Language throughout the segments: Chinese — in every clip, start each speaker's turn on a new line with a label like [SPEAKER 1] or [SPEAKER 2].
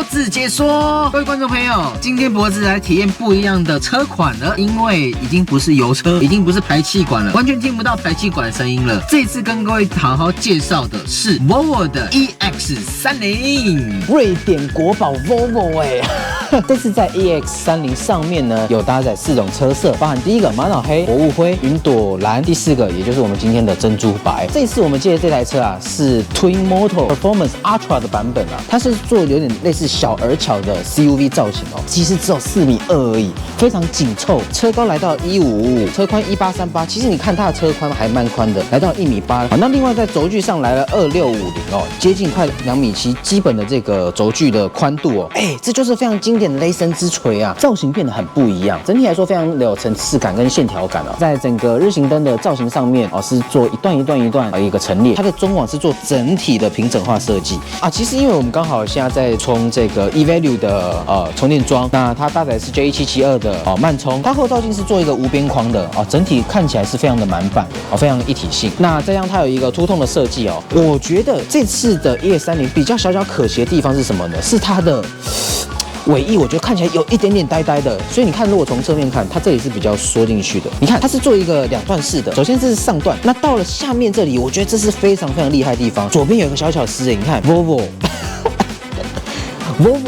[SPEAKER 1] 脖子解说。各位观众朋友，今天脖子来体验不一样的车款了，因为已经不是油车，已经不是排气管了，完全听不到排气管的声音了。这次跟各位好好介绍的是 Volvo 的 EX30，
[SPEAKER 2] 瑞典国宝 Volvo 这次在 EX30 上面呢，有搭载4种车色，包含第一个玛瑙黑、火雾灰、云朵蓝，第4个也就是我们今天的珍珠白。这次我们借的这台车啊，是 Twin Motor Performance Ultra 的版本啊，它是做有点类似小而巧的 CUV 造型哦，其实只有4.2米而已，非常紧凑，车高来到1555，车宽1838，其实你看它的车宽还蛮宽的，来到1.8米。好，那另外在轴距上来了2650哦，接近快2.7米，基本的这个轴距的宽度哦，这就是非常经典的雷神之锤啊，造型变得很不一样，整体来说非常有层次感跟线条感哦，在整个日行灯的造型上面哦，是做一段一个陈列，它的中网是做整体的平整化设计啊。其实因为我们刚好现在在充这个 eValue 的充电桩，那它搭载是 J1772的慢充，它后照镜是做一个无边框的哦，整体看起来是非常的满版哦，非常一体性。那这样它有一个凸痛的设计哦，我觉得这次的 EX30比较小可惜的地方是什么呢？是它的尾翼，我觉得看起来有一点点呆呆的，所以你看，如果从侧面看，它这里是比较缩进去的。你看，它是做一个2段式的，首先这是上段，那到了下面这里，我觉得这是非常厉害的地方。左边有一个小巧思，你看 Volvo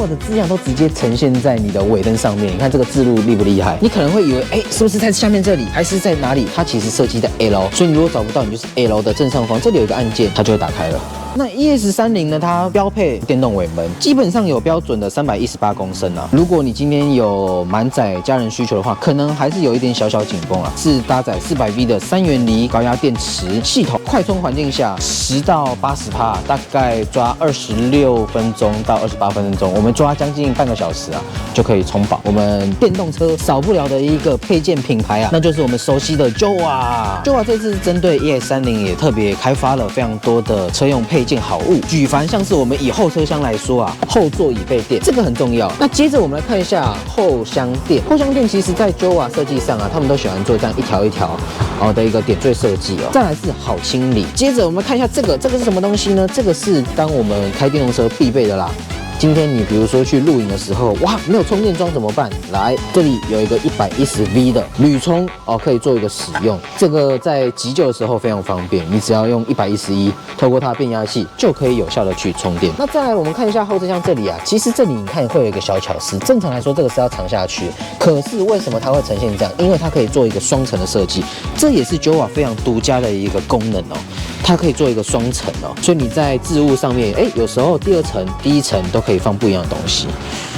[SPEAKER 2] 的字样都直接呈现在你的尾灯上面，你看这个字路厉不厉害？你可能会以为，是不是在下面这里，还是在哪里？它其实设计在 L， 所以你如果找不到，你就是 L 的正上方，这里有一个按键，它就会打开了。那 EX30呢，它标配电动尾门，基本上有标准的318公升啊。如果你今天有满载家人需求的话，可能还是有一点小紧绷啊。是搭载400V 的3元锂高压电池系统，快充环境下10到80%，大概抓26分钟到28分钟，我们抓将近半个小时啊，就可以充饱。我们电动车少不了的一个配件品牌啊，那就是我们熟悉的 Jowa。Jowa 这次针对 EX30也特别开发了非常多的车用配件好物，举凡像是我们以后车厢来说啊，后座椅背垫这个很重要。那接着我们来看一下后箱垫，后箱垫其实在 Jowa 设计上啊，他们都喜欢做这样一条的一个点缀设计哦。再来是好清理，接着我们看一下这个是什么东西呢？这个是当我们开电动车必备的啦。今天你比如说去露营的时候，哇，没有充电桩怎么办？来，这里有一个110V 的铝充哦，可以做一个使用。这个在急救的时候非常方便，你只要用111，透过它的变压器就可以有效的去充电。那再来我们看一下后车厢这里啊，其实这里你看会有一个小巧思，正常来说这个是要藏下去，可是为什么它会呈现这样？因为它可以做一个双层的设计，这也是 Jowa 非常独家的一个功能哦。它可以做一个双层哦，所以你在置物上面，有时候第2层、第1层都可以放不一样的东西。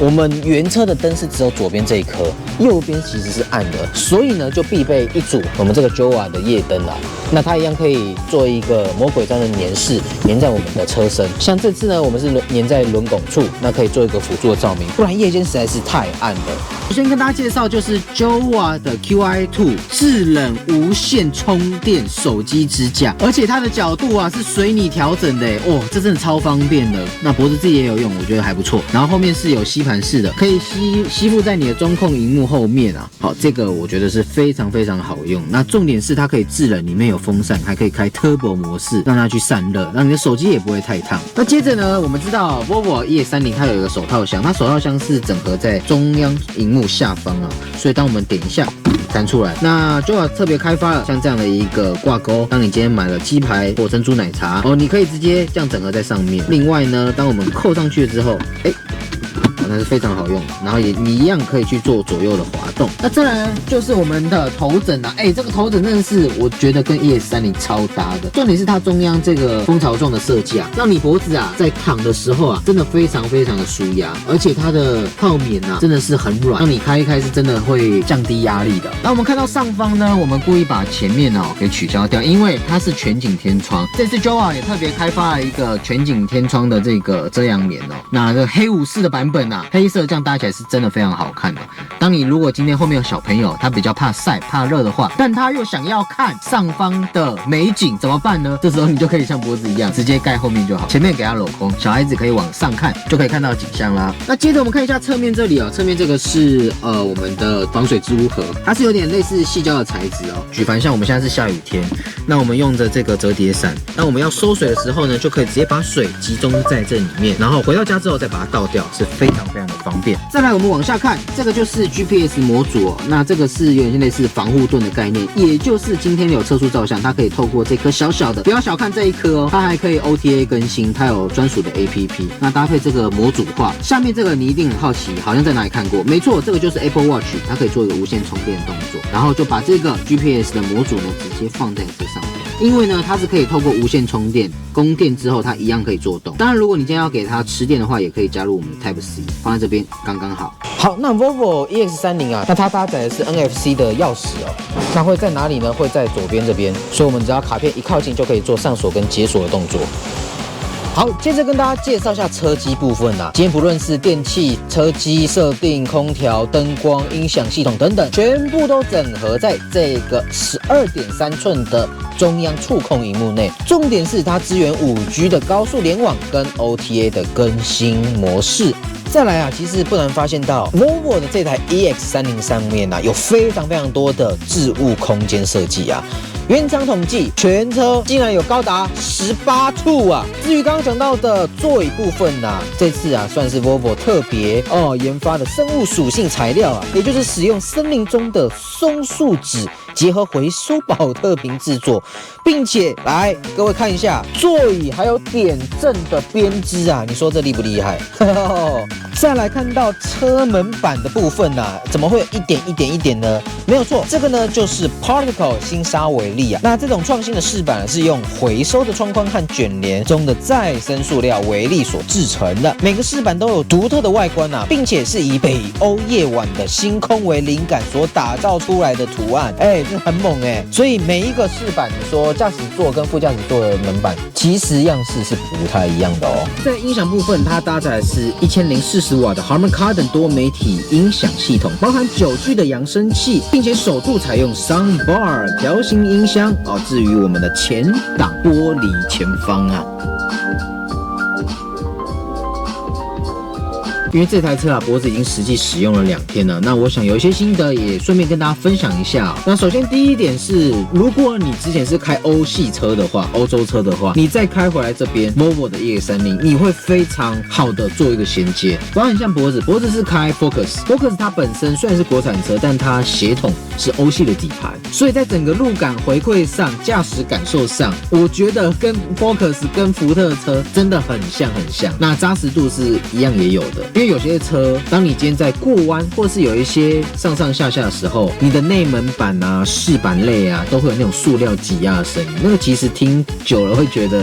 [SPEAKER 2] 我们原车的灯是只有左边这一颗，右边其实是暗的，所以呢就必备一组我们这个 Jowa 的夜灯啦。那它一样可以做一个魔鬼毡的粘饰，粘在我们的车身。像这次呢，我们是粘在轮拱处，那可以做一个辅助的照明，不然夜间实在是太暗了。我先跟大家介绍，就是 Jowa 的 QI2 制冷无线充电手机支架，而且它的角度啊是随你调整的这真的超方便的。那脖子自己也有用，我觉得还不错。然后后面是有吸盘式的，可以吸附在你的中控荧幕后面啊。好，这个我觉得是非常好用。那重点是它可以制冷，里面有风扇，还可以开 Turbo 模式，让它去散热，让你的手机也不会太烫。那接着呢，我们知道 Volvo EX30它有一个手套箱，它手套箱是整合在中央荧幕下方啊，所以当我们点一下弹出来。那 Jowa 特别开发了像这样的一个挂钩，当你今天买了鸡排或珍珠奶茶你可以直接这样整合在上面。另外呢，当我们扣上去了之后，那是非常好用，然后你一样可以去做左右的滑动。那再来就是我们的头枕啊，这个头枕真的是我觉得跟 EX30超搭的。重点是它中央这个蜂巢状的设计啊，让你脖子啊在躺的时候啊，真的非常的舒压，而且它的泡棉啊真的是很软，让你开一开是真的会降低压力的。那我们看到上方呢，我们故意把前面给取消掉，因为它是全景天窗。这次 Jowa 也特别开发了一个全景天窗的这个遮阳棉那这个黑武士的版本
[SPEAKER 1] 啊，黑色这样搭起来是真的非常好看的。当你如果今天后面有小朋友，他比较怕晒怕热的话，但他又想要看上方的美景，怎么办呢？这时候你就可以像脖子一样，直接盖后面就好，前面给它镂空，小孩子可以往上看，就可以看到景象啦。那接着我们看一下侧面这里哦，侧面这个是我们的防水置物盒，它是有点类似矽胶的材质哦。举凡像我们现在是下雨天，那我们用着这个折叠伞，那我们要收水的时候呢，就可以直接把水集中在这里面，然后回到家之后再把它倒掉，是非常非常的方便。再来我们往下看，这个就是 GPS 模组哦，那这个是有点类似防护盾的概念，也就是今天有测速照相，它可以透过这颗小小的，不要小看这一颗哦，它还可以 OTA 更新，它有专属的 APP， 那搭配这个模组化，下面这个你一定很好奇，好像在哪里看过？没错，这个就是 Apple Watch， 它可以做一个无线充电动作，然后就把这个 GPS 的模组呢直接放在这上面。因为呢，它是可以透过无线充电，供电之后它一样可以做动。当然，如果你今天要给它吃电的话，也可以加入我们的 Type C， 放在这边刚刚好。
[SPEAKER 2] 好，那 Volvo EX30啊，那它搭载的是 NFC 的钥匙哦，那会在哪里呢？会在左边这边，所以我们只要卡片一靠近就可以做上锁跟解锁的动作。好，接着跟大家介绍一下车机部分啦。今天不论是电器、车机设定、空调、灯光、音响系统等等，全部都整合在这个12.3寸的中央触控萤幕内。重点是它支援5G 的高速联网跟 OTA 的更新模式。再来啊，其实不难发现到 Volvo 的这台 EX30上面啊，有非常多的置物空间设计啊。原厂统计，全车竟然有高达18处啊！至于刚刚讲到的座椅部分啊，这次啊算是 Volvo 特别研发的生物属性材料啊，也就是使用森林中的松树脂结合回收保特瓶制作，并且来各位看一下座椅还有点阵的编织啊，你说这厉不厉害？再来看到车门板的部分啊，怎么会有一点呢？没有错，这个呢就是 Particle 新沙维利啊。那这种创新的饰板是用回收的窗框和卷帘中的再生塑料为例所制成的，每个饰板都有独特的外观啊，并且是以北欧夜晚的星空为灵感所打造出来的图案，这很猛所以每一个饰板，你说驾驶座跟副驾驶座的门板，其实样式是不太一样的哦。在音响部分，它搭载的是1040瓦的 Harman Kardon 多媒体音响系统，包含9G 的扬声器，并且首度采用 Soundbar 条形音箱至于我们的前挡玻璃前方啊。因为这台车啊，脖子已经实际使用了2天了，那我想有一些心得也顺便跟大家分享一下。那首先第一点是，如果你之前是开欧系车的话，欧洲车的话，你再开回来这边 Volvo 的 EX30， 你会非常好的做一个衔接。包含像脖子是开 Focus 它本身虽然是国产车，但它血统是欧系的底盘，所以在整个路感回馈上、驾驶感受上，我觉得跟 Focus 跟福特车真的很像。那扎实度是一样也有的。因为有些车，当你今天在过弯，或是有一些上下的时候，你的内门板啊、饰板类啊，都会有那种塑料挤压的声音。那个其实听久了会觉得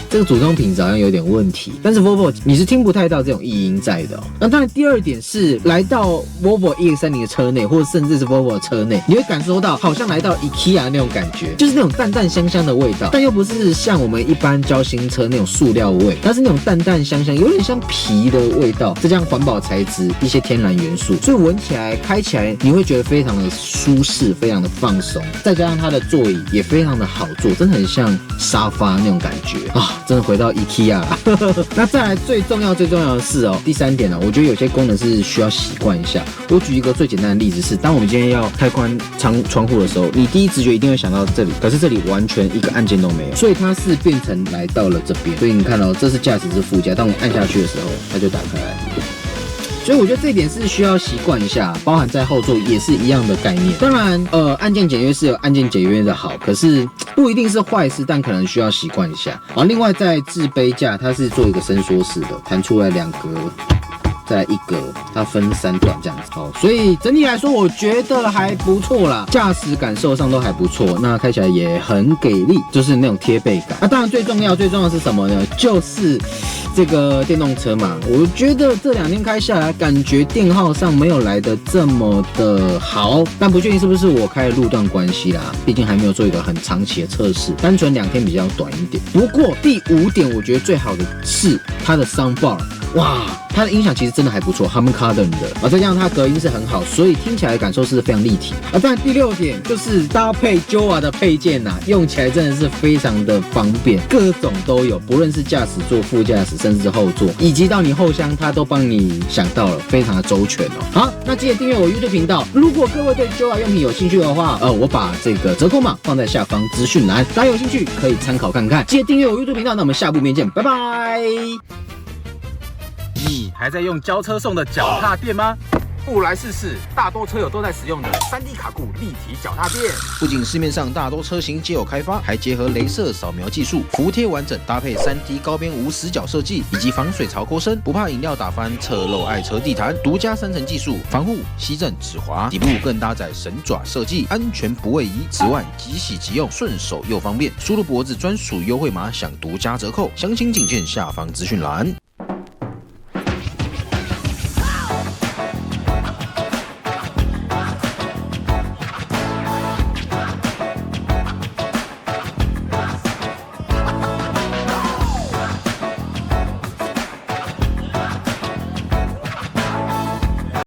[SPEAKER 2] 这个组装品质好像有点问题。但是 Volvo 你是听不太到这种异音在的哦。那当然，第二点是来到 Volvo EX30的车内，或者甚至是 Volvo 的车内，你会感受到好像来到 IKEA 那种感觉，就是那种淡淡香香的味道，但又不是像我们一般交新车那种塑料味，它是那种淡淡香香，有点像皮的味道。再加上环保材质，一些天然元素，所以闻起来、开起来，你会觉得非常的舒适，非常的放松。再加上它的座椅也非常的好坐，真的很像沙发那种感觉啊！真的回到 IKEA 啦。那再来最重要的是哦，第3点呢，我觉得有些功能是需要习惯一下。我举一个最简单的例子是，当我们今天要开关窗户的时候，你第一直觉一定会想到这里，可是这里完全一个按键都没有，所以它是变成来到了这边。所以你看到这是驾驶是副驾，当我按下去的时候，它就打开来。所以我觉得这一点是需要习惯一下，包含在后座也是一样的概念。当然，按键简约是有按键简约的好，可是不一定是坏事，但可能需要习惯一下。另外在置杯架，它是做一个伸缩式的，弹出来2格。再1格，它分3段这样子。所以整体来说，我觉得还不错啦，驾驶感受上都还不错。那开起来也很给力，就是那种贴背感。当然最重要的是什么呢？就是这个电动车嘛。我觉得这2天开下来，感觉电耗上没有来的这么的好，但不确定是不是我开的路段关系啦，毕竟还没有做一个很长期的测试，单纯2天比较短一点。不过第5点，我觉得最好的是它的 soundbar。哇，
[SPEAKER 1] 它的音响其实真的还不错 ，Harman Kardon 的啊，再加上它隔音是很好，所以听起来的感受是非常立体啊。当然第6点就是搭配 Joa 的配件呐，用起来真的是非常的方便，各种都有，不论是驾驶座、副驾驶，甚至是后座，以及到你后厢，它都帮你想到了，非常的周全哦。好，那记得订阅我 YouTube 频道。如果各位对 Joa 用品有兴趣的话，我把这个折扣码放在下方资讯栏，大家有兴趣可以参考看看。记得订阅我 YouTube 频道，那我们下部片见，拜拜。
[SPEAKER 3] 你还在用交车送的脚踏垫吗？不来试试，大多车友都在使用的3D 卡固立体脚踏垫。
[SPEAKER 2] 不仅市面上大多车型皆有开发，还结合雷射扫描技术，服贴完整，搭配3D 高边无死角设计以及防水槽扣身，不怕饮料打翻侧漏爱车地毯。独家3层技术，防护、吸震、止滑，底部更搭载神爪设计，安全不位移。此外，即洗即用，顺手又方便。输入脖子专属优惠码，享独家折扣，详情请见下方资讯栏。